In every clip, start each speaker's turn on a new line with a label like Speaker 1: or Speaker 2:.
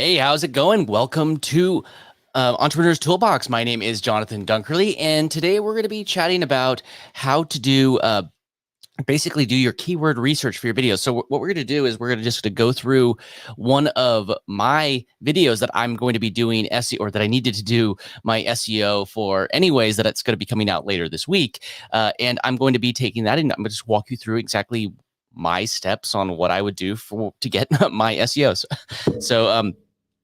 Speaker 1: Hey, how's it going? Welcome to Entrepreneur's Toolbox. My name is Jonathan Dunkerley, and today we're going to be chatting about how to do basically do your keyword research for your videos. So what we're going to do is we're going to just go through one of my videos that I'm going to be doing SEO, or that I needed to do my SEO for anyways, that it's going to be coming out later this week. And I'm going to be taking that and I'm going to just walk you through exactly my steps on what I would do to get my SEOs. So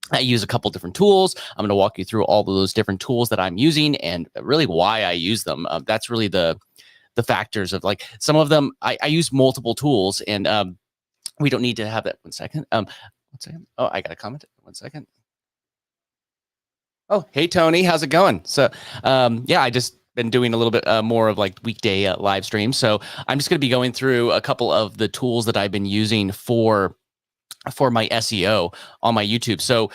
Speaker 1: I use a couple different tools. I'm going to walk you through all of those different tools that I'm using and really why I use them. That's really the factors of, like, some of them I use multiple tools, and we don't need to have that. One second. One second. Oh, I got a comment. 1 second. Oh, hey Tony, how's it going? So yeah, I just been doing a little bit more of like weekday live streams. So I'm just going to be going through a couple of the tools that I've been using for my SEO on my YouTube. So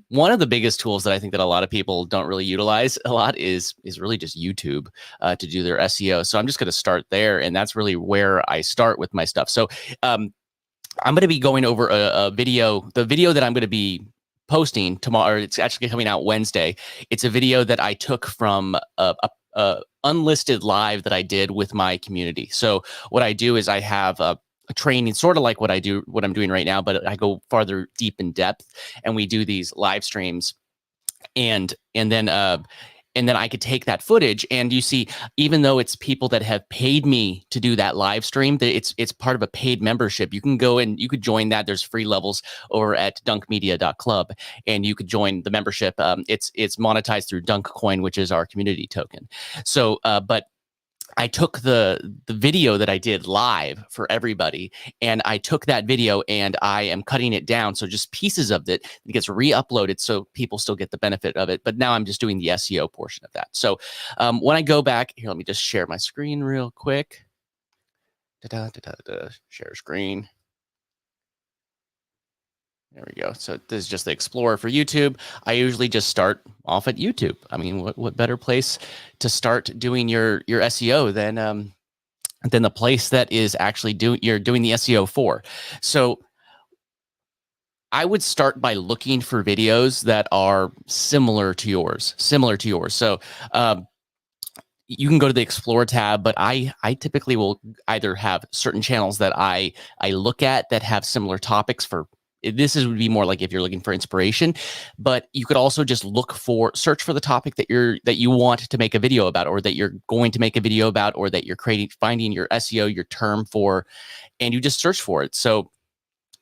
Speaker 1: one of the biggest tools that I think that a lot of people don't really utilize a lot is really just YouTube to do their SEO. So I'm just going to start there, and that's really where I start with my stuff. So I'm going to be going over a video. The video that I'm going to be posting tomorrow, it's actually coming out Wednesday. It's a video that I took from a unlisted live that I did with my community. So what I do is I have a training, sort of like what I'm doing right now, but I go farther deep in depth, and we do these live streams, and then I could take that footage, and you see, even though it's people that have paid me to do that live stream, that it's part of a paid membership. You can go and you could join that. There's free levels over at dunkmedia.club, and you could join the membership. It's monetized through Dunk Coin, which is our community token. So, but I took the video that I did live for everybody, and I took that video and I am cutting it down. So just pieces of it gets re-uploaded so people still get the benefit of it. But now I'm just doing the SEO portion of that. So when I go back here, let me just share my screen real quick. Share screen. There we go. So this is just the Explorer for YouTube. I usually just start off at YouTube. I mean, what better place to start doing your SEO than the place that is actually you're doing the SEO for. So I would start by looking for videos that are similar to yours. So you can go to the Explorer tab, but I typically will either have certain channels that I look at that have similar topics. For this would be more like if you're looking for inspiration, but you could also just search for the topic that you want to make a video about, or that you're going to make a video about, or that you're finding your SEO, your term for, and you just search for it. So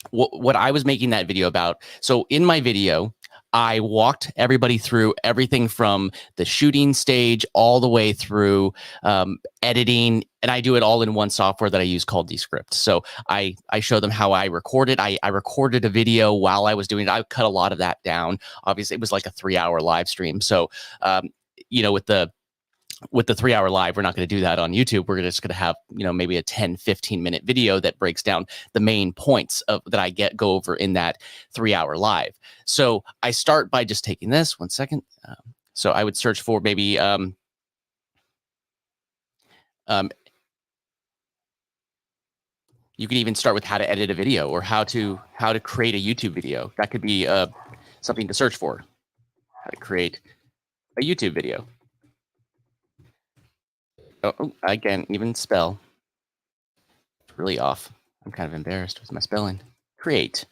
Speaker 1: what I was making that video about, so in my video, I walked everybody through everything from the shooting stage all the way through editing, and I do it all in one software that I use called DESCRIPT. So I show them how I recorded. I recorded a video while I was doing it. I cut a lot of that down. Obviously, it was like a 3-hour live stream. So, with the 3-hour live, we're not going to do that on YouTube. We're just going to have, maybe a 10-15-minute video that breaks down the main points that I go over in that 3-hour live. So I start by just taking this. 1 second. So I would search for maybe you could even start with how to edit a video, or how to create a YouTube video. That could be something to search for. How to create a YouTube video. Oh, I can't even spell. It's really off. I'm kind of embarrassed with my spelling. Create.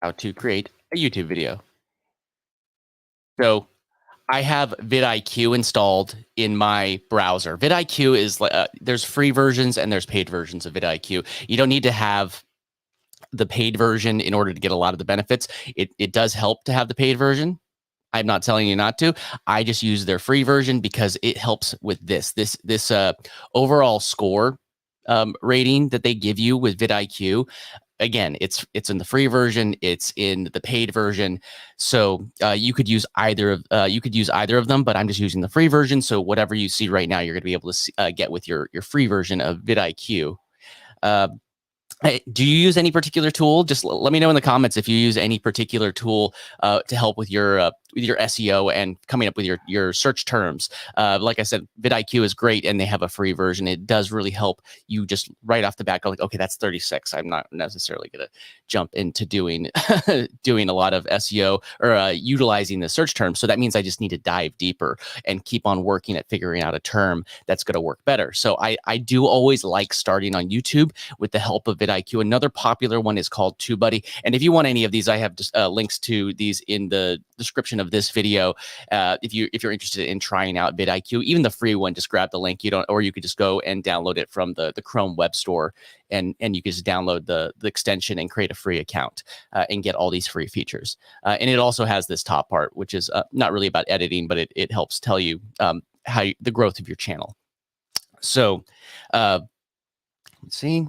Speaker 1: How to create a YouTube video. So I have VIDIQ installed in my browser. VIDIQ is there's free versions and there's paid versions of VIDIQ. You don't need to have the paid version in order to get a lot of the benefits. It does help to have the paid version. I'm not telling you not to. I just use their free version because it helps with this overall score rating that they give you with VIDIQ. Again, it's in the free version. It's in the paid version. So you could use either of them, but I'm just using the free version. So whatever you see right now, you're going to be able to get with your free version of VIDIQ. Do you use any particular tool? Just let me know in the comments if you use any particular tool to help with your your SEO and coming up with your search terms. Like I said, vidIQ is great, and they have a free version. It does really help you just right off the bat go like, okay, that's 36. I'm not necessarily going to jump into doing doing a lot of SEO or utilizing the search terms. So that means I just need to dive deeper and keep on working at figuring out a term that's going to work better. So I do always like starting on YouTube with the help of vidIQ. Another popular one is called TubeBuddy. And if you want any of these, I have just links to these in the description of this video. If you're interested in trying out vidIQ, even the free one, just grab the link. Or you could just go and download it from the Chrome web store, and you can just download the extension and create a free account and get all these free features. And it also has this top part, which is not really about editing, but it helps tell you the growth of your channel. So let's see.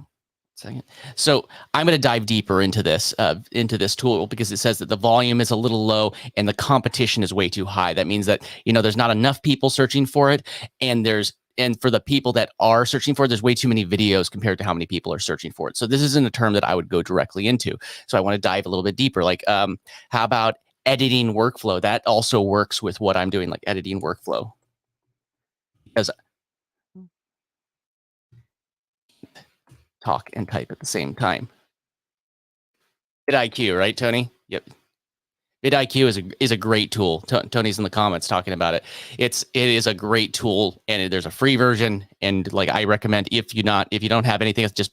Speaker 1: Second. So I'm going to dive deeper into this tool because it says that the volume is a little low and the competition is way too high. That means that, there's not enough people searching for it, and for the people that are searching for it, there's way too many videos compared to how many people are searching for it. So this isn't a term that I would go directly into. So I want to dive a little bit deeper. Like, how about editing workflow? That also works with what I'm doing, like editing workflow. Because talk and type at the same time. vidIQ, right, Tony? Yep. vidIQ is a great tool. Tony's in the comments talking about it. It is a great tool, and there's a free version. And like I recommend, if you don't have anything else, just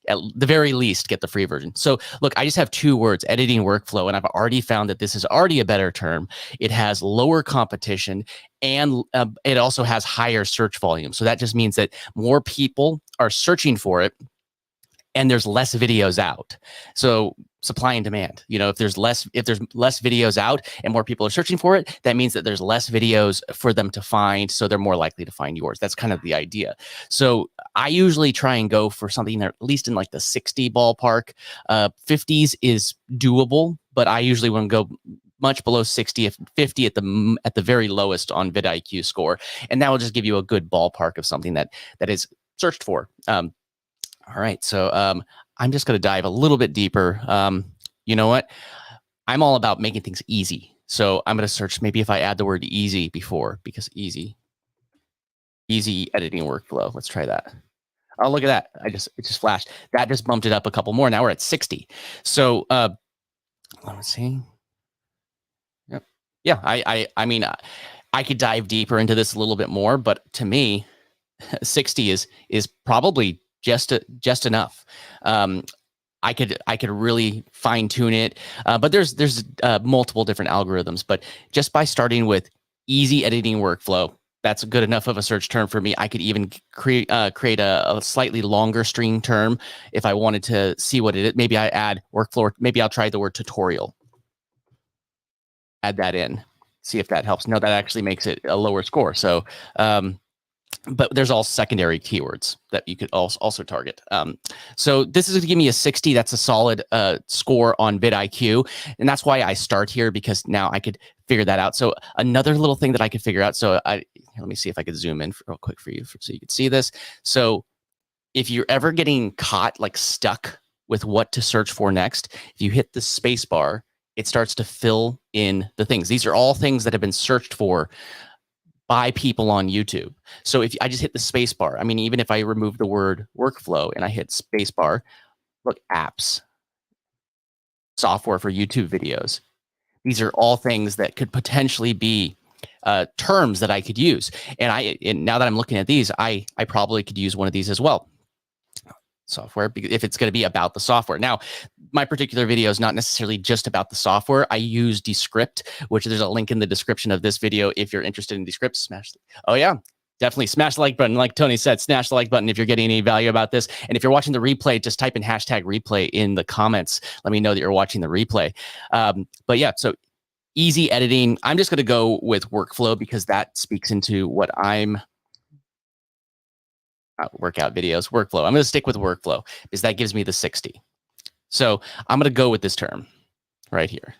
Speaker 1: at the very least get the free version. So look, I just have 2 words: editing workflow, and I've already found that this is already a better term. It has lower competition, and it also has higher search volume. So that just means that more people are searching for it, and there's less videos out. So supply and demand. If there's less videos out and more people are searching for it, that means that there's less videos for them to find. So they're more likely to find yours. That's kind of the idea. So I usually try and go for something that at least in like the 60 ballpark. 50s is doable, but I usually want to go much below 60, if 50 at the very lowest on vidIQ score, and that will just give you a good ballpark of something that is searched for. All right, so I'm just going to dive a little bit deeper. You know what? I'm all about making things easy. So I'm going to search, maybe if I add the word easy before, because easy editing workflow. Let's try that. Oh, look at that. It just flashed. That just bumped it up a couple more. Now we're at 60. So let's see. Yep. Yeah, I mean, I could dive deeper into this a little bit more, but to me, 60 is probably just enough. I could really fine tune it, but there's multiple different algorithms. But just by starting with easy editing workflow, that's good enough of a search term for me. I could even create a slightly longer string term if I wanted to see what it is. Maybe I add workflow. Maybe I'll try the word tutorial. Add that in. See if that helps. No, that actually makes it a lower score. So. But there's all secondary keywords that you could also target. So this is going to give me a 60. That's a solid score on vidIQ. And that's why I start here, because now I could figure that out. So another little thing that I could figure out. So let me see if I could zoom in real quick for you so you could see this. So if you're ever getting caught, like stuck with what to search for next, if you hit the space bar, it starts to fill in the things. These are all things that have been searched for by people on YouTube. So if I just hit the space bar, I mean, even if I remove the word workflow and I hit space bar, look, apps, software for YouTube videos. These are all things that could potentially be terms that I could use. And now that I'm looking at these, I probably could use one of these as well. Software, if it's going to be about the software. Now, my particular video is not necessarily just about the software. I use Descript, which there's a link in the description of this video. If you're interested in Descript, definitely smash the like button. Like Tony said, smash the like button if you're getting any value about this. And if you're watching the replay, just type in #replay in the comments. Let me know that you're watching the replay. But yeah, so easy editing. I'm just going to go with workflow because that speaks into what I'm workout videos, workflow. I'm going to stick with workflow because that gives me the 60. So I'm going to go with this term right here.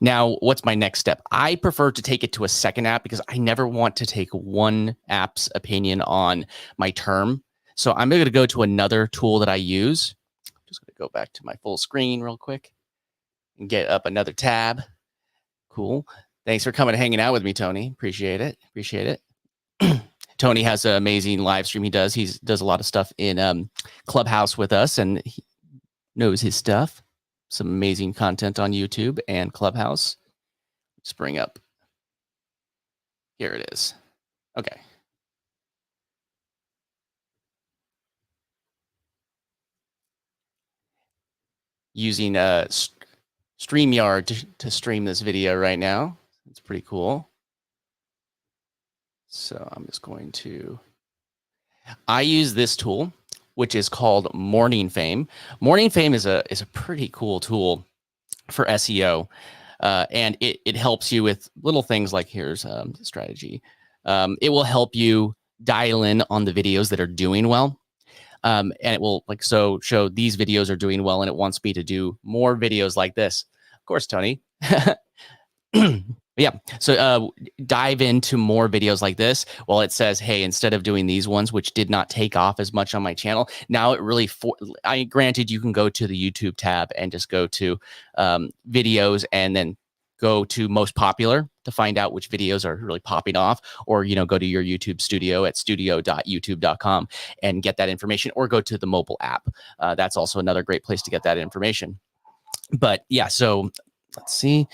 Speaker 1: Now, what's my next step? I prefer to take it to a second app because I never want to take one app's opinion on my term. So I'm going to go to another tool that I use. I'm just going to go back to my full screen real quick and get up another tab. Cool. Thanks for coming and hanging out with me, Tony. Appreciate it. Appreciate it. Tony has an amazing live stream. He does a lot of stuff in Clubhouse with us, and he knows his stuff. Some amazing content on YouTube and Clubhouse. Let's bring up. Here it is. Okay. Using StreamYard to stream this video right now. It's pretty cool. So I'm just going to. I use this tool, which is called MorningFame. MorningFame is a pretty cool tool for SEO, and it helps you with little things like here's strategy. It will help you dial in on the videos that are doing well. And it will show these videos are doing well, and it wants me to do more videos like this. Of course, Tony. Yeah. So dive into more videos like this. Well, it says, hey, instead of doing these ones, which did not take off as much on my channel, now it really, granted, you can go to the YouTube tab and just go to videos and then go to most popular to find out which videos are really popping off, or, go to your YouTube studio at studio.youtube.com and get that information, or go to the mobile app. That's also another great place to get that information. But yeah, so let's see.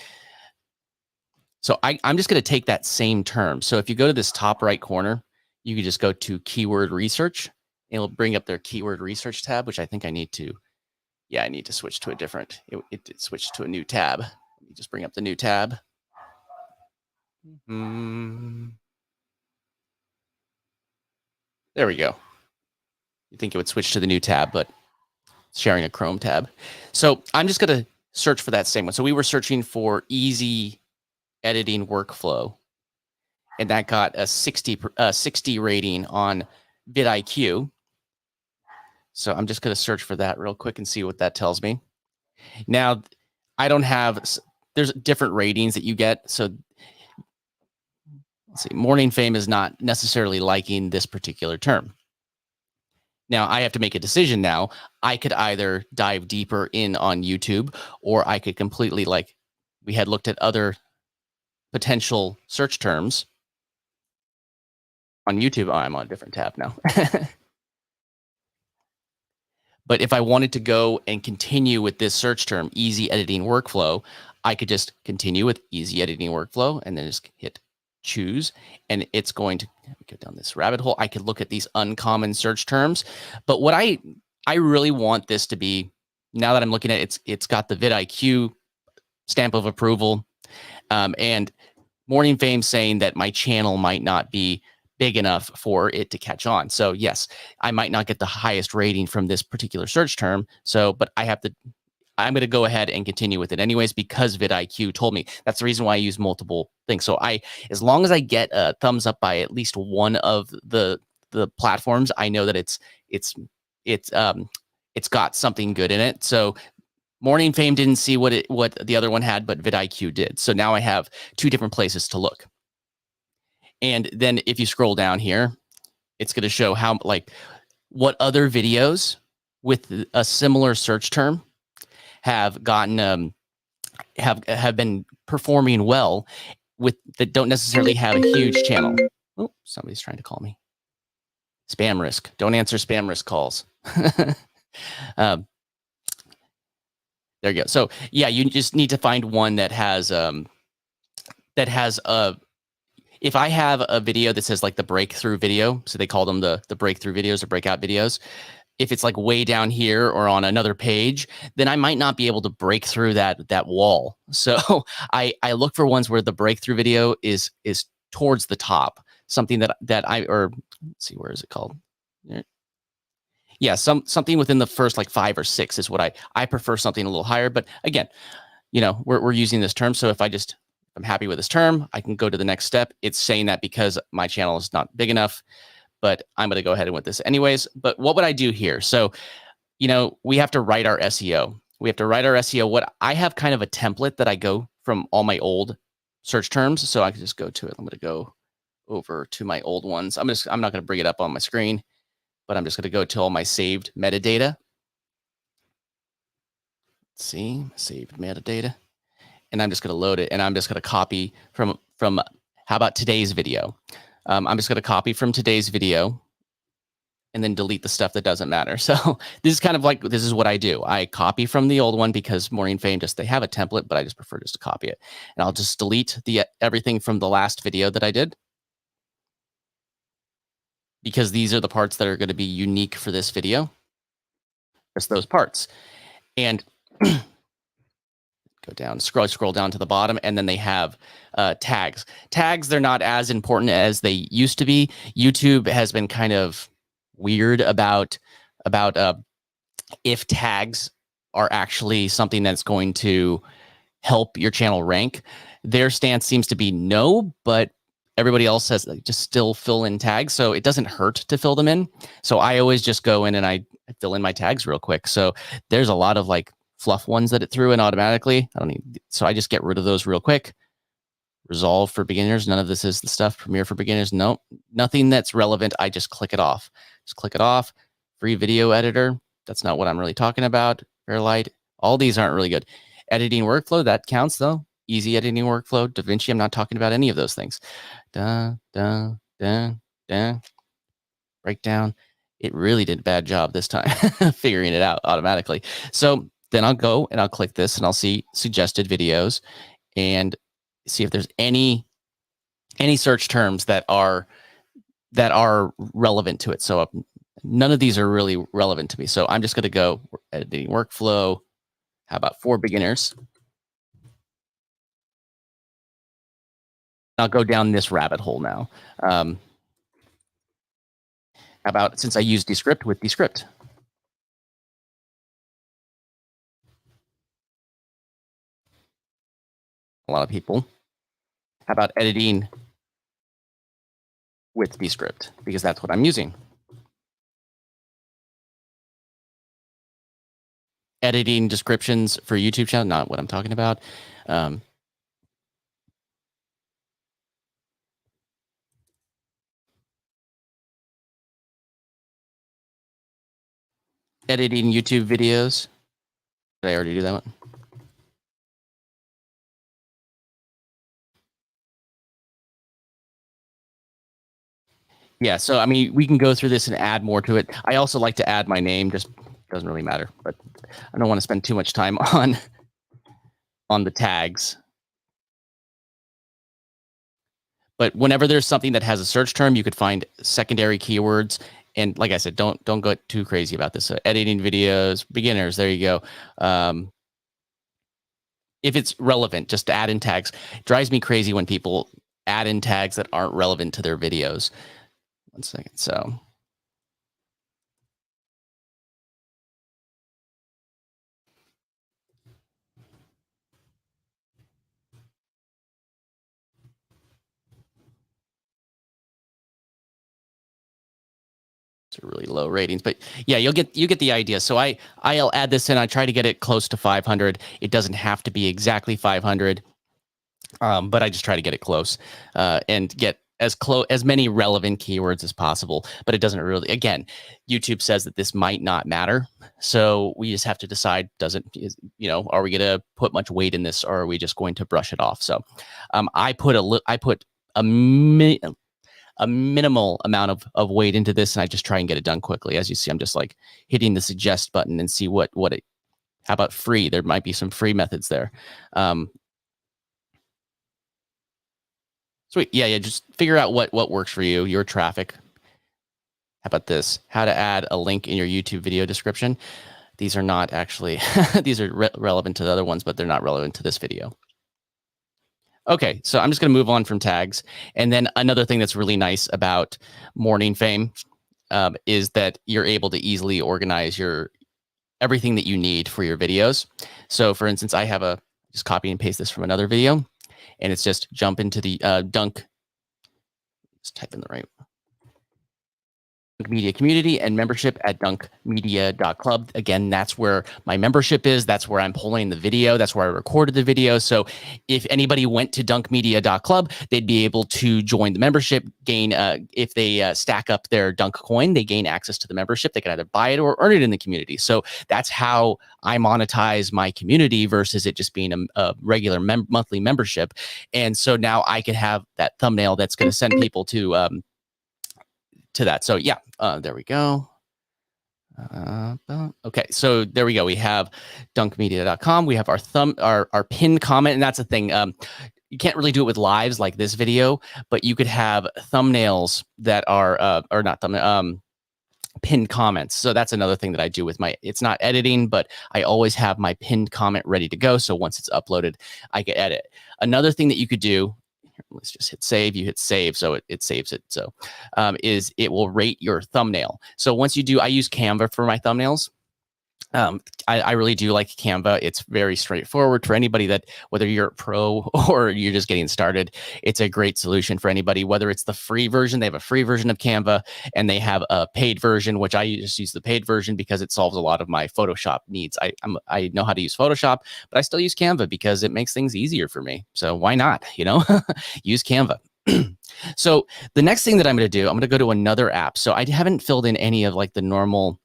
Speaker 1: So I'm just going to take that same term. So if you go to this top right corner, you can just go to keyword research. It'll bring up their keyword research tab, which I think I need to. Yeah, I need to switch to a different. It switched to a new tab. Let me just bring up the new tab. There we go. You think it would switch to the new tab, but it's sharing a Chrome tab. So I'm just going to search for that same one. So we were searching for easy editing workflow, and that got a 60 rating on VidIQ. So I'm just going to search for that real quick and see what that tells me. Now, I don't have, there's different ratings that you get. So let's see, MorningFame is not necessarily liking this particular term. Now, I have to make a decision now. I could either dive deeper in on YouTube, or I could completely, like we had looked at other potential search terms on YouTube. Oh, I'm on a different tab now. But if I wanted to go and continue with this search term, easy editing workflow, I could just continue with easy editing workflow and then just hit choose. And it's going to go down this rabbit hole. I could look at these uncommon search terms. But what I really want this to be, now that I'm looking at it, it's got the VidIQ stamp of approval. And MorningFame saying that my channel might not be big enough for it to catch on. So yes, I might not get the highest rating from this particular search term. So, but I'm going to go ahead and continue with it anyways, because VidIQ told me. That's the reason why I use multiple things. So as long as I get a thumbs up by at least one of the platforms, I know that it's got something good in it. So MorningFame didn't see what the other one had, but VidIQ did. So now I have two different places to look. And then if you scroll down here, it's going to show how, what other videos with a similar search term have gotten have been performing well that don't necessarily have a huge channel. Oh, somebody's trying to call me. Spam risk. Don't answer spam risk calls. There you go. So yeah, you just need to find one that has if I have a video that says like the breakthrough video, so they call them the breakthrough videos or breakout videos. If it's like way down here or on another page, then I might not be able to break through that wall. So I look for ones where the breakthrough video is towards the top, something that let's see, where is it called? Yeah, something within the first like 5 or 6 is what I prefer, something a little higher. But again, we're using this term. So if I'm happy with this term, I can go to the next step. It's saying that because my channel is not big enough, but I'm going to go ahead and with this anyways. But what would I do here? So, we have to write our SEO. We have to write our SEO. What I have kind of a template that I go from all my old search terms. So I can just go to it. I'm going to go over to my old ones. I'm not going to bring it up on my screen, but I'm just going to go to all my saved metadata. Let's see, saved metadata. and I'm just going to load it, and I'm just going to copy from how about today's video? I'm just going to copy from today's video and then delete the stuff that doesn't matter. So this is kind of like, this is what I do. I copy from the old one because Morning Fame they have a template, but I just prefer just to copy it. And I'll just delete everything from the last video that I did, because these are the parts that are going to be unique for this video. Just those parts. And go down, scroll down to the bottom, and then they have tags. Tags, they're not as important as they used to be. YouTube has been kind of weird about if tags are actually something that's going to help your channel rank. Their stance seems to be no, but everybody else says just still fill in tags. So it doesn't hurt to fill them in. So I always just go in and I fill in my tags real quick. So there's a lot of like fluff ones that it threw in automatically. I don't need, so I just get rid of those real quick. Resolve for beginners. None of this is the stuff. Premiere for beginners. Nope. Nothing that's relevant. I just click it off. Just click it off. Free video editor. That's not what I'm really talking about. Fairlight. All these aren't really good. Editing workflow. That counts though. Easy editing workflow. DaVinci. I'm not talking about any of those things. Breakdown. It really did a bad job this time figuring it out automatically. So then I'll go and I'll click this and I'll see suggested videos and see if there's any search terms that are relevant to it. So none of these are really relevant to me. So I'm just going to go editing workflow. How about for beginners? I'll go down this rabbit hole now. How about since I use Descript with Descript? A lot of people. How about editing with Descript? Because that's what I'm using. Editing descriptions for YouTube channel, not what I'm talking about. Editing YouTube videos. Did I already do that one? Yeah, so I mean, we can go through this and add more to it. I also like to add my name, just doesn't really matter, but I don't want to spend too much time on the tags. But whenever there's something that has a search term, you could find secondary keywords. And like I said, don't go too crazy about this. Editing videos, beginners, there you go. If it's relevant, just add in tags. It drives me crazy when people add in tags that aren't relevant to their videos. 1 second. So it's really low ratings, but yeah, you get the idea. So I'll add this in. I try to get it close to 500. It doesn't have to be exactly 500, but I just try to get it close and get as many relevant keywords as possible. But it doesn't really. Again, YouTube says that this might not matter, so we just have to decide. Are we going to put much weight in this, or are we just going to brush it off? So I put a minimal amount of weight into this, and I just try and get it done quickly. As you see, I'm just like hitting the suggest button and see how about free? There might be some free methods there. Sweet. Yeah. Just figure out what works for you, your traffic. How about this? How to add a link in your YouTube video description. These are not actually, these are relevant to the other ones, but they're not relevant to this video. Okay, so I'm just going to move on from tags. And then another thing that's really nice about Morning Fame is that you're able to easily organize everything that you need for your videos. So for instance, I have just copy and paste this from another video, and it's just jump into the Let's type in the right. Media community and membership at dunkmedia.club. Again, that's where my membership is. That's where I'm pulling the video. That's where I recorded the video. So if anybody went to dunkmedia.club, they'd be able to join the membership, gain, if they stack up their Dunk coin, they gain access to the membership. They can either buy it or earn it in the community. So that's how I monetize my community versus it just being a regular monthly membership. And so now I can have that thumbnail that's going to send people to that. So yeah, there we go. Okay, so there we go. We have dunkmedia.com. We have our pinned comment, and that's the thing. You can't really do it with lives like this video, but you could have thumbnails that are or not thumbnail, pinned comments. So that's another thing that I do with it's not editing, but I always have my pinned comment ready to go. So once it's uploaded, I can edit. Another thing that you could do, let's just hit save. You hit save, so it saves it. So is it will rate your thumbnail. So once you do, I use Canva for my thumbnails. I really do like Canva. It's very straightforward for anybody that, whether you're a pro or you're just getting started, it's a great solution for anybody, whether it's the free version. They have a free version of Canva and they have a paid version, which I just use the paid version because it solves a lot of my Photoshop needs. I know how to use Photoshop, but I still use Canva because it makes things easier for me. So why not, use Canva. So the next thing that I'm going to do, I'm going to go to another app. So I haven't filled in any of like the normal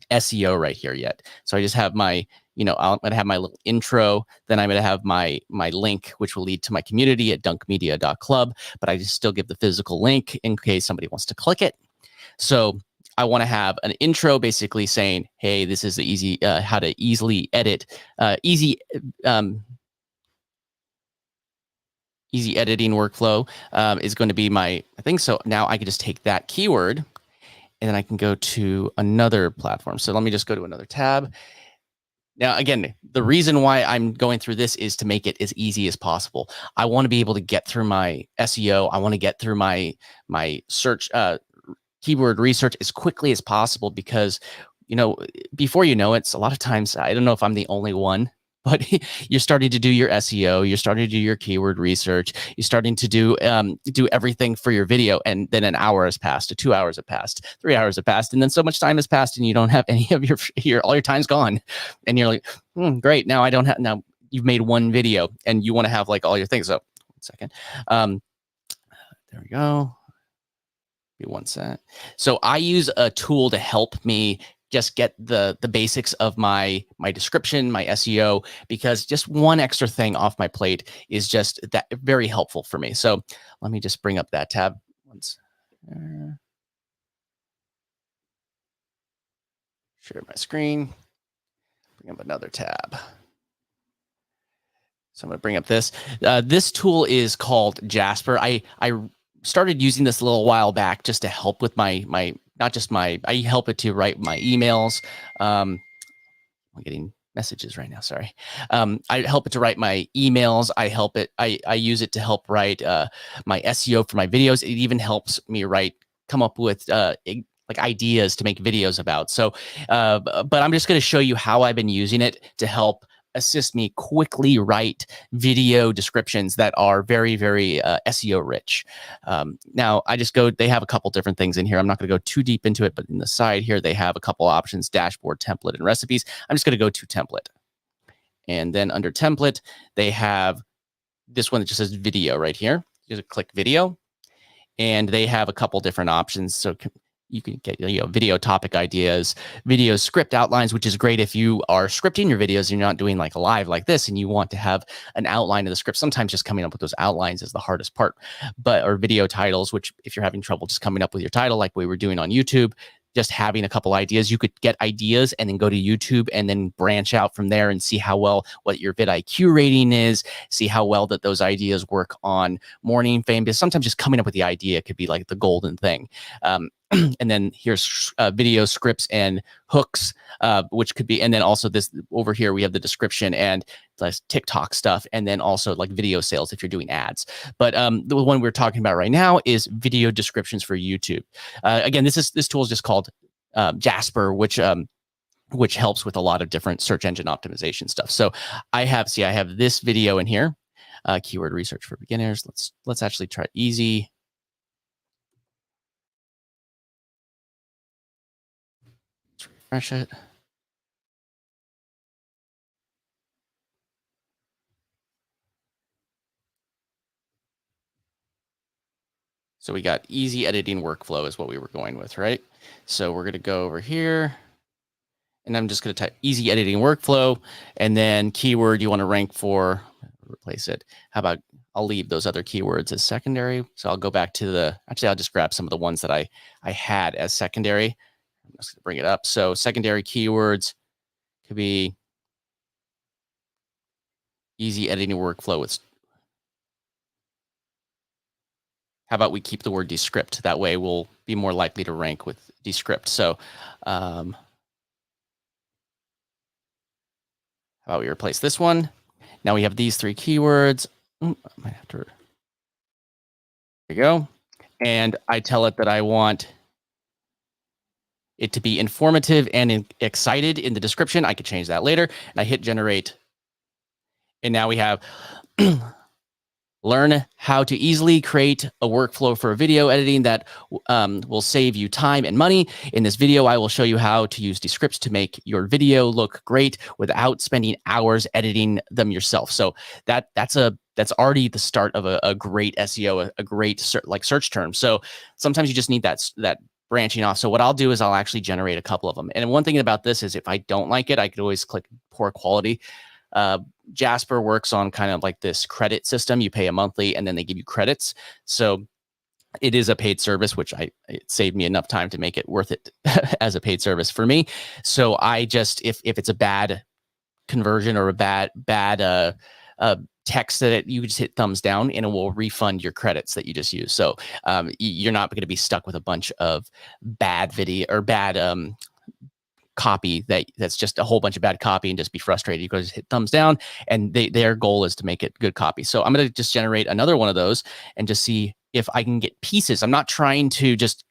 Speaker 1: SEO right here yet. So I just have my, I'm going to have my little intro. Then I'm going to have my link, which will lead to my community at dunkmedia.club. But I just still give the physical link in case somebody wants to click it. So I want to have an intro basically saying, hey, this is the easy, how to easily edit, easy editing workflow is going to be my thing. So now I can just take that keyword and then I can go to another platform. So let me just go to another tab. Now, again, the reason why I'm going through this is to make it as easy as possible. I want to be able to get through my SEO. I want to get through my search, keyword research as quickly as possible because, before you know it, a lot of times, I don't know if I'm the only one, but you're starting to do your SEO, you're starting to do your keyword research, you're starting to do everything for your video, and then an hour has passed, 2 hours have passed, 3 hours have passed, and then so much time has passed, and you don't have any of all your time's gone, and you're like, great, now I don't have. Now you've made one video, and you want to have like all your things. So 1 second, there we go. Be 1 sec. So I use a tool to help me just get the basics of my description, my SEO, because just one extra thing off my plate is just that very helpful for me. So let me just bring up that tab once. Share my screen. Bring up another tab. So I'm going to bring up this. This tool is called Jasper. I started using this a little while back just to help with I help it to write my emails. I'm getting messages right now. Sorry. I help it to write my emails. I use it to help write my SEO for my videos. It even helps me come up with like ideas to make videos about. So, but I'm just going to show you how I've been using it to help assist me quickly write video descriptions that are very, very SEO rich. Now they have a couple different things in here. I'm not going to go too deep into it, but in the side here, they have a couple options: dashboard, template, and recipes. I'm just going to go to template. And then under template, they have this one that just says video right here. You just click video, and they have a couple different options. So you can get video topic ideas, video script outlines, which is great if you are scripting your videos and you're not doing like a live like this and you want to have an outline of the script. Sometimes just coming up with those outlines is the hardest part, or video titles, which if you're having trouble just coming up with your title like we were doing on YouTube, just having a couple ideas, you could get ideas and then go to YouTube and then branch out from there and see how well what your VidIQ rating is, see how well that those ideas work on MorningFame, because sometimes just coming up with the idea could be like the golden thing. And then here's video scripts and hooks, which could be, and then also this over here, we have the description and the TikTok stuff, and then also like video sales if you're doing ads. But the one we're talking about right now is video descriptions for YouTube. Again, this tool is just called Jasper, which helps with a lot of different search engine optimization stuff. So I have this video in here, keyword research for beginners. Let's actually try easy. refresh it. So we got easy editing workflow is what we were going with, right? So we're going to go over here and I'm just going to type easy editing workflow and then keyword you want to rank for, replace it. How about I'll leave those other keywords as secondary. So I'll go back to actually I'll just grab some of the ones that I had as secondary. I'm just going to bring it up. So secondary keywords could be easy editing workflow. How about we keep the word DESCRIPT? That way we'll be more likely to rank with DESCRIPT. So how about we replace this one? Now we have these 3 keywords. I might have to. There you go. And I tell it that I want it to be informative and excited in the description. I could change that later. And I hit generate. And now we have learn how to easily create a workflow for video editing that will save you time and money. In this video, I will show you how to use Descript to make your video look great without spending hours editing them yourself. So that's already the start of a great SEO, a great search term. So sometimes you just need that branching off. So what I'll do is I'll actually generate a couple of them. And one thing about this is if I don't like it, I could always click poor quality. Jasper works on kind of like this credit system. You pay a monthly and then they give you credits. So it is a paid service, which it saved me enough time to make it worth it as a paid service for me. So I just, if it's a bad conversion or a bad text that you just hit thumbs down and it will refund your credits that you just used. So you're not going to be stuck with a bunch of bad video or bad copy that's just a whole bunch of bad copy and just be frustrated. You go just hit thumbs down and their goal is to make it good copy. So I'm going to just generate another one of those and just see if I can get pieces. I'm not trying to just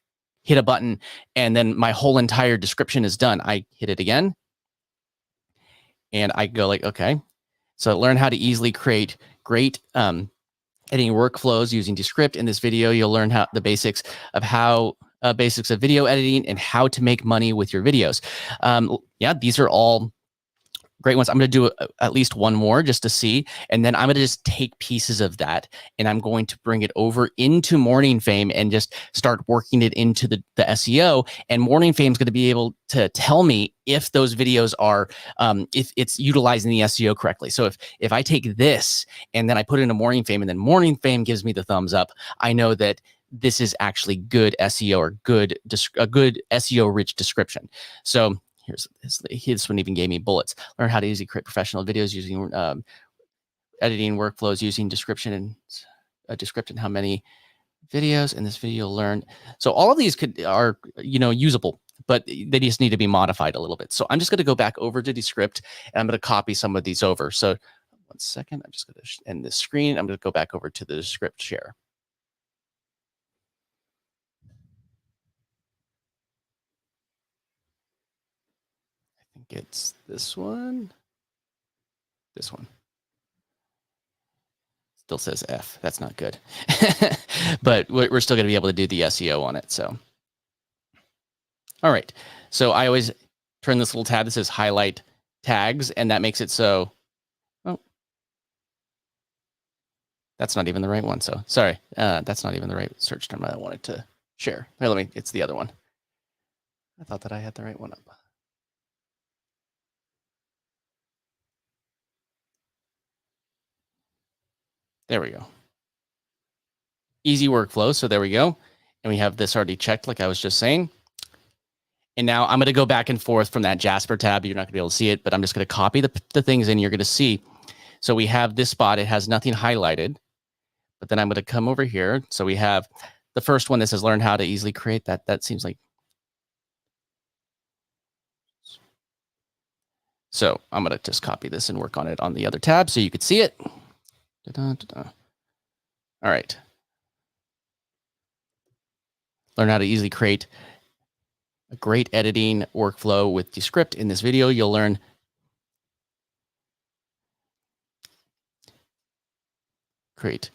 Speaker 1: hit a button and then my whole entire description is done. I hit it again and I go like, okay, so learn how to easily create great editing workflows using Descript. In this video, you'll learn the basics of video editing and how to make money with your videos. Yeah, these are all great ones. I'm going to do at least one more just to see, and then I'm going to just take pieces of that and I'm going to bring it over into MorningFame and just start working it into the SEO. And MorningFame is going to be able to tell me if those videos are, if it's utilizing the SEO correctly. So if I take this and then I put it into MorningFame and then MorningFame gives me the thumbs up, I know that this is actually good SEO or a good SEO rich description. So this one even gave me bullets. Learn how to easily create professional videos using editing workflows using description and how many videos in this video learn. So all of these are usable, but they just need to be modified a little bit. So I'm just going to go back over to Descript and I'm going to copy some of these over. So 1 second, I'm just going to end this screen. I'm going to go back over to the Descript share. I think it's this one. This one. Still says F. That's not good. But we're still going to be able to do the SEO on it. So, all right. So I always turn this little tab that says highlight tags, and that makes it so, oh, that's not even the right one. So sorry, that's not even the right search term I wanted to share. Here, it's the other one. I thought that I had the right one up. There we go. Easy workflow. So there we go. And we have this already checked, like I was just saying. And now I'm going to go back and forth from that Jasper tab. You're not going to be able to see it, but I'm just going to copy the things and you're going to see. So we have this spot. It has nothing highlighted, but then I'm going to come over here. So we have the first one that says learn how to easily create that. That seems like. So I'm going to just copy this and work on it on the other tab so you could see it. All right. Learn how to easily create a great editing workflow with Descript. In this video, you'll learn create.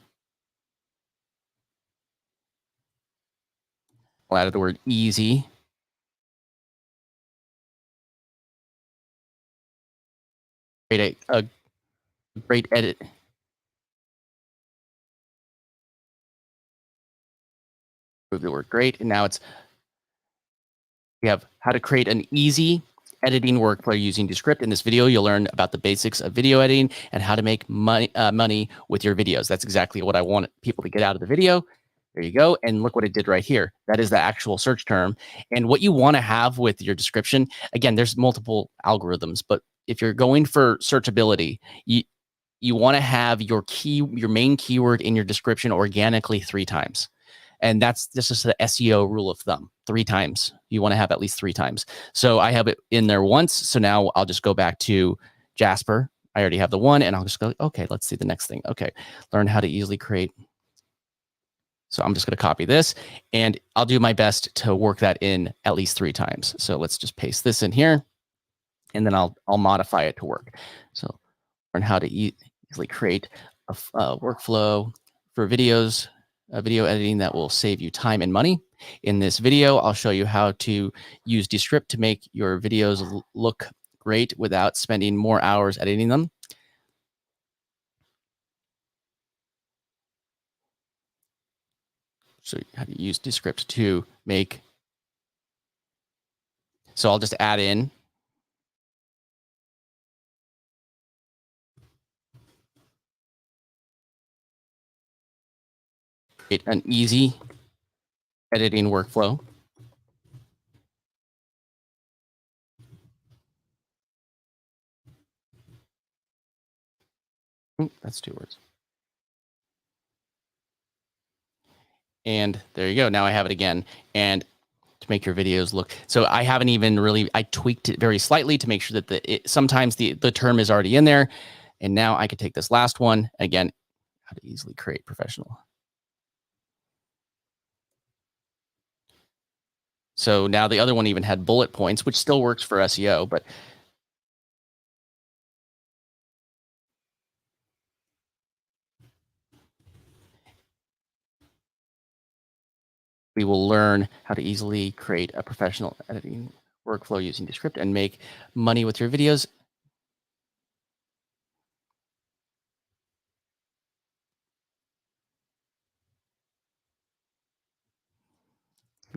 Speaker 1: I'll add the word easy. create a great edit. Move the word great, and now we have how to create an easy editing workflow using Descript. In this video, you'll learn about the basics of video editing and how to make money with your videos. That's exactly what I want people to get out of the video. There you go. And look what it did right here. That is the actual search term. And what you want to have with your description, again, there's multiple algorithms, but if you're going for searchability, you want to have your main keyword in your description organically 3 times. And this is the SEO rule of thumb. 3 times. You want to have at least 3 times. So I have it in there once. So now I'll just go back to Jasper. I already have the one, and I'll just go, okay, let's see the next thing. Okay, learn how to easily create. So I'm just going to copy this, and I'll do my best to work that in at least 3 times. So let's just paste this in here, and then I'll modify it to work. So learn how to easily create a workflow for videos, video editing that will save you time and money. In this video, I'll show you how to use Descript to make your videos look great without spending more hours editing them. So how to use Descript to make. So I'll just add in an easy editing workflow. Ooh, that's 2 words. And there you go. Now I have it again. And to make your videos look, so I haven't even really, I tweaked it very slightly to make sure that sometimes the term is already in there. And now I could take this last one again, how to easily create professional. So now the other one even had bullet points, which still works for SEO, but we will learn how to easily create a professional editing workflow using Descript and make money with your videos.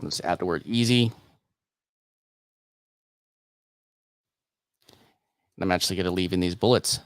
Speaker 1: Let's add the word easy. And I'm actually going to leave in these bullets.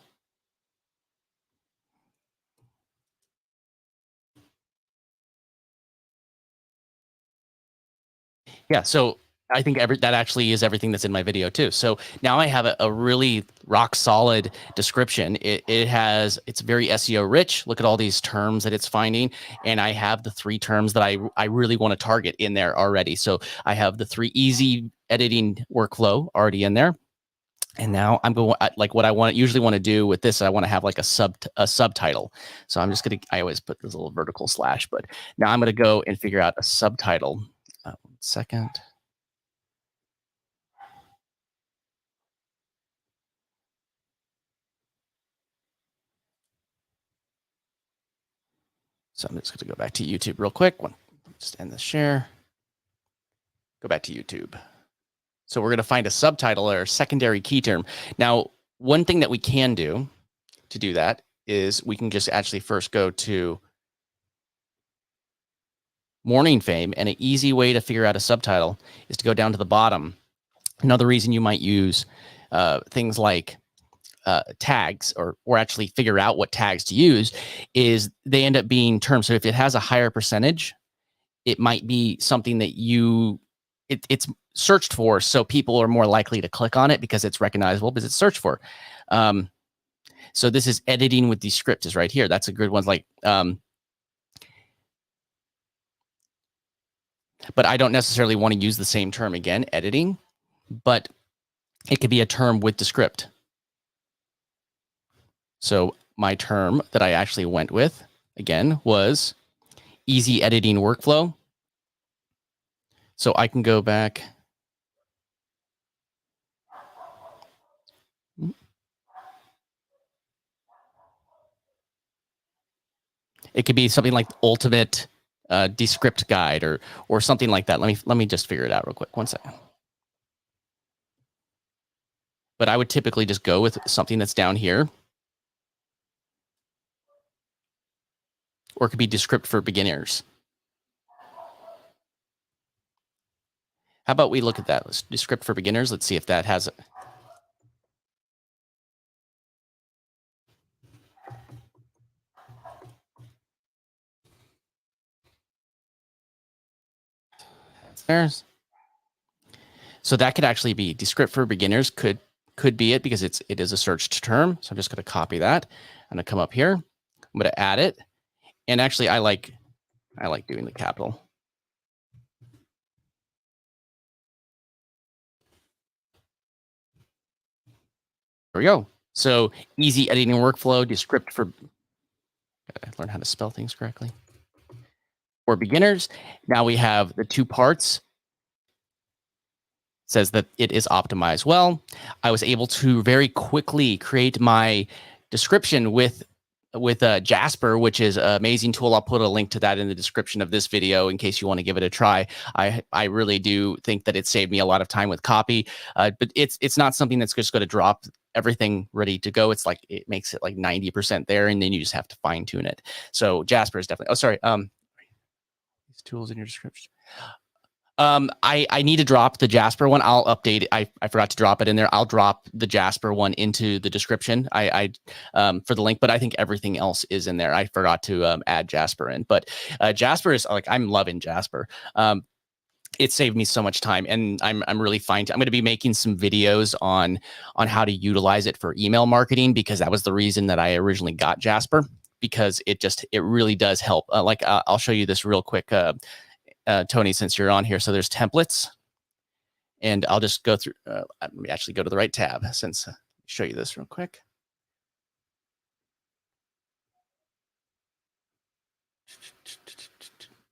Speaker 1: Yeah, so I think that actually is everything that's in my video too. So now I have a really rock solid description. It's very SEO rich. Look at all these terms that it's finding. And I have the 3 terms that I really want to target in there already. So I have the 3 easy editing workflow already in there. And now I'm going, like what I usually want to do with this, I want to have like a subtitle. So I'm just going to, I always put this little vertical slash, but now I'm going to go and figure out a subtitle. 1 second. So I'm just going to go back to YouTube real quick. Just end the share. Go back to YouTube. So we're going to find a subtitle or a secondary key term. Now, one thing that we can do to do that is we can just actually first go to MORNINGFAME, and an easy way to figure out a subtitle is to go down to the bottom. Another reason you might use things like tags or actually figure out what tags to use is they end up being terms. So if it has a higher percentage, it might be something that it's searched for. So people are more likely to click on it because it's recognizable because it's searched for. So this is editing with Descript is right here. That's a good one. Like, but I don't necessarily want to use the same term again, editing, but it could be a term with Descript. So my term that I actually went with, again, was easy editing workflow. So I can go back. It could be something like ultimate Descript guide or something like that. Let me just figure it out real quick. 1 second. but I would typically just go with something that's down here. Or it could be Descript for beginners. How about we look at that? Let's Descript for beginners. Let's see if that has it. There's. So that could actually be Descript for beginners could be it because it is a searched term. So I'm just going to copy that. I'm going to come up here. I'm going to add it. And actually I like doing the capital. There we go. So easy editing workflow, Descript for, gotta learn how to spell things correctly. For beginners, now we have the 2 parts. It says that it is optimized well. I was able to very quickly create my description with Jasper, which is an amazing tool. I'll put a link to that in the description of this video in case you want to give it a try. I really do think that it saved me a lot of time with copy, but it's not something that's just going to drop everything ready to go. It's like, it makes it like 90% there, and then you just have to fine tune it. So Jasper is definitely, oh, sorry. These tools in your description. I need to drop the Jasper one. I'll update it. I forgot to drop it in there. I'll drop the Jasper one into the description. For the link, but I think everything else is in there. I forgot to add Jasper in, but Jasper is like, I'm loving Jasper. It saved me so much time, and I'm really fine. I'm going to be making some videos on how to utilize it for email marketing, because that was the reason that I originally got Jasper, because it really does help. I'll show you this real quick. Tony, since you're on here. So there's templates, and I'll just go through, let me actually go to the right tab since show you this real quick.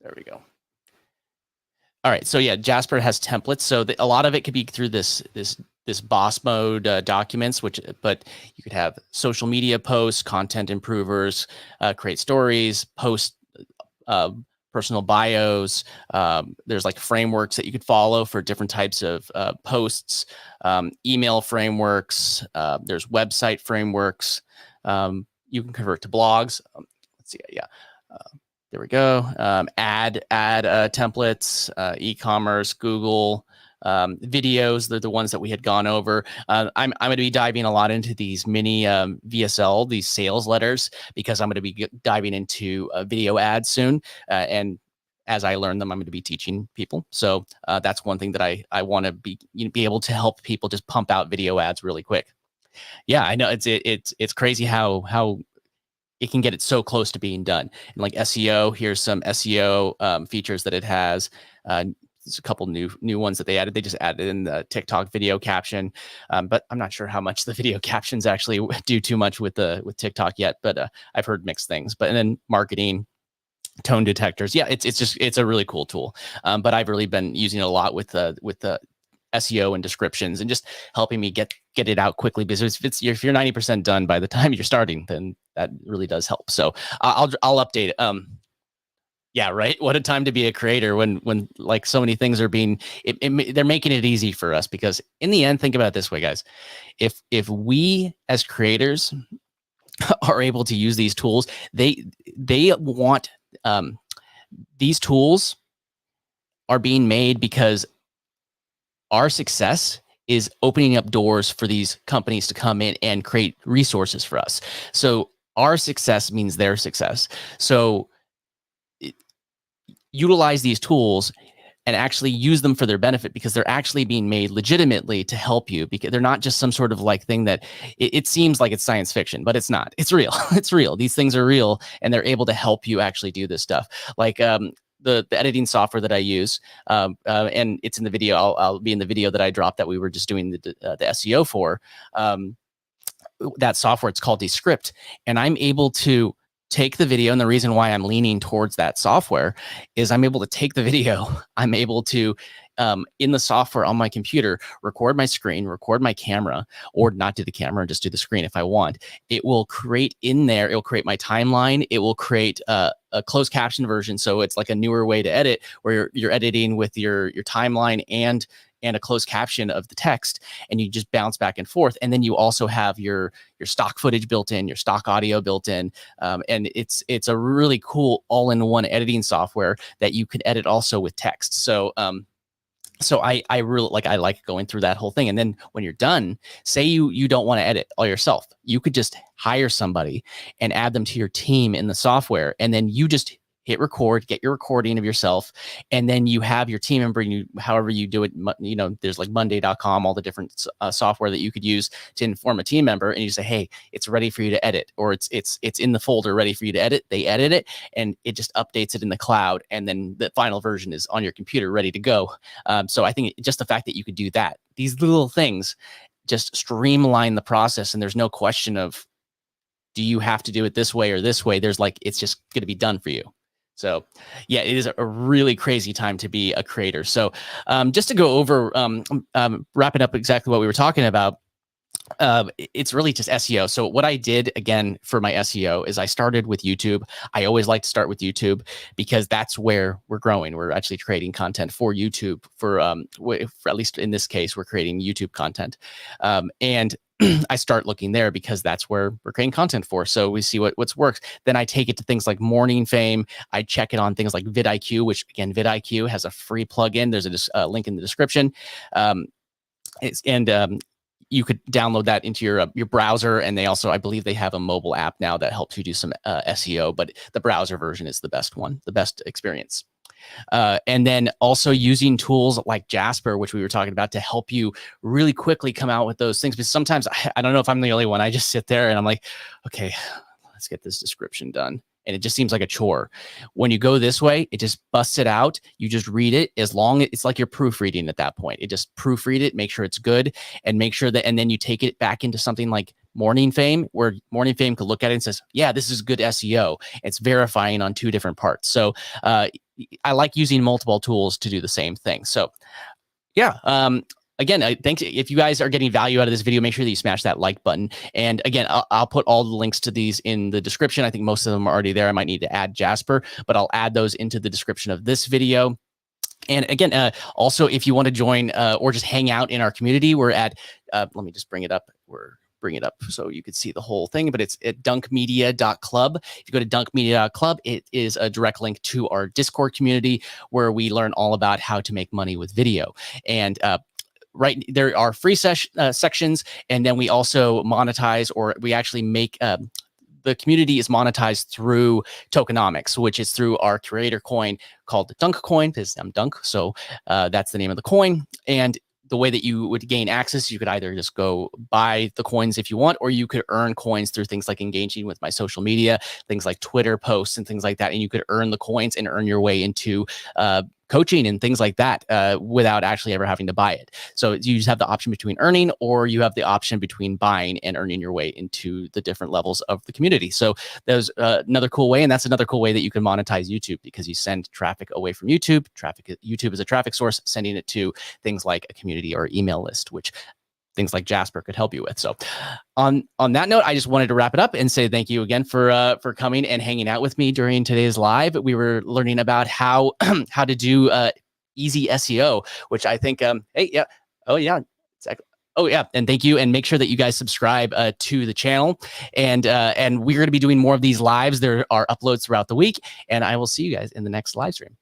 Speaker 1: There we go. All right. So yeah, Jasper has templates. So a lot of it could be through this boss mode documents, but you could have social media posts, content improvers, create stories, post, personal bios. There's like frameworks that you could follow for different types of posts, email frameworks. There's website frameworks. You can convert to blogs. Let's see. Yeah. There we go. Ad templates, e-commerce, Google, videos. They're the ones that we had gone over. I'm going to be diving a lot into these mini VSL, these sales letters, because I'm going to be diving into video ads soon. And as I learn them, I'm going to be teaching people. So that's one thing that I want to be able to help people just pump out video ads really quick. Yeah, I know it's crazy how it can get it so close to being done. And like SEO, here's some SEO features that it has. There's a couple new ones that they added. They just added in the TikTok video caption, but I'm not sure how much the video captions actually do too much with TikTok yet. But I've heard mixed things. But and then marketing, tone detectors. Yeah, it's a really cool tool. But I've really been using it a lot with the SEO and descriptions, and just helping me get it out quickly, because if you're 90% done by the time you're starting, then that really does help. So I'll update it. Yeah, right. What a time to be a creator when like so many things are they're making it easy for us, because in the end, think about it this way, guys. If we as creators are able to use these tools, they want these tools are being made because our success is opening up doors for these companies to come in and create resources for us. So our success means their success. So utilize these tools and actually use them for their benefit, because they're actually being made legitimately to help you, because they're not just some sort of like thing that it seems like it's science fiction, but it's not. It's real. It's real. These things are real, and they're able to help you actually do this stuff. Like the editing software that I use, and it's in the video. I'll be in the video that I dropped that we were just doing the SEO for. That software, it's called Descript, and I'm able to take the video. And the reason why I'm leaning towards that software is I'm able to take the video. I'm able to, in the software on my computer, record my screen, record my camera, or not do the camera, just do the screen if I want. It will create in there. It will create my timeline. It will create a closed caption version. So it's like a newer way to edit, where you're editing with your timeline and and a closed caption of the text, and you just bounce back and forth. And then you also have your stock footage built in, your stock audio built in, and it's a really cool all-in-one editing software that you can edit also with text. So I really like going through that whole thing. And then when you're done, say you don't want to edit all yourself, you could just hire somebody and add them to your team in the software, and then you just hit record, get your recording of yourself, and then you have your team member, and you, however you do it, you know, there's like Monday.com, all the different software that you could use to inform a team member, and you say, hey, it's ready for you to edit, or it's in the folder ready for you to edit. They edit it, and it just updates it in the cloud, and then the final version is on your computer ready to go. So I think just the fact that you could do that, these little things just streamline the process, and there's no question of, do you have to do it this way or this way? There's like, it's just going to be done for you. So yeah, it is a really crazy time to be a creator. So just to go over, wrapping up exactly what we were talking about, it's really just SEO. So what I did again for my SEO is I started with YouTube. I always like to start with YouTube because that's where we're growing. We're actually creating content for YouTube for at least in this case, we're creating YouTube content. And I start looking there because that's where we're creating content for. So we see what's works. Then I take it to things like MorningFame. I check it on things like VIDIQ, which again, VIDIQ has a free plugin. There's a link in the description. You could download that into your browser, and they also, I believe, they have a mobile app now that helps you do some SEO. But the browser version is the best one, the best experience. And then also using tools like Jasper, which we were talking about, to help you really quickly come out with those things. Because sometimes I don't know if I'm the only one. I just sit there and I'm like, okay, let's get this description done. And it just seems like a chore. When you go this way, it just busts it out. You just read it. As long as it's like you're proofreading at that point. It just proofread it, make sure it's good, and make sure that, and then you take it back into something like MorningFame, where MorningFame could look at it and says, yeah, this is good SEO. It's verifying on 2 different parts. So I like using multiple tools to do the same thing. So yeah, again, I think if you guys are getting value out of this video, make sure that you smash that like button. And again, I'll put all the links to these in the description. I think most of them are already there. I might need to add Jasper, but I'll add those into the description of this video. And again, also, if you want to join or just hang out in our community, we're at, let me just bring it up. Bring it up so you could see the whole thing, but it's at dunkmedia.club. If you go to dunkmedia.club, it is a direct link to our Discord community where we learn all about how to make money with video. And right there are free sections, and then we also monetize, or we actually make the community is monetized through tokenomics, which is through our creator coin called the Dunk coin, because I'm Dunk, so that's the name of the coin. And the way that you would gain access, you could either just go buy the coins if you want, or you could earn coins through things like engaging with my social media, things like Twitter posts and things like that. And you could earn the coins and earn your way into coaching and things like that without actually ever having to buy it. So you just have the option between earning, or you have the option between buying and earning your way into the different levels of the community. So there's another cool way, and that's another cool way that you can monetize YouTube, because you send traffic away from YouTube. YouTube is a traffic source, sending it to things like a community or email list, which things like Jasper could help you with. So on that note, I just wanted to wrap it up and say thank you again for coming and hanging out with me during today's live. We were learning about how how to do easy SEO, which I think, hey, yeah, oh yeah, exactly. Oh yeah, and thank you, and make sure that you guys subscribe to the channel, and we're going to be doing more of these lives. There are uploads throughout the week, and I will see you guys in the next live stream.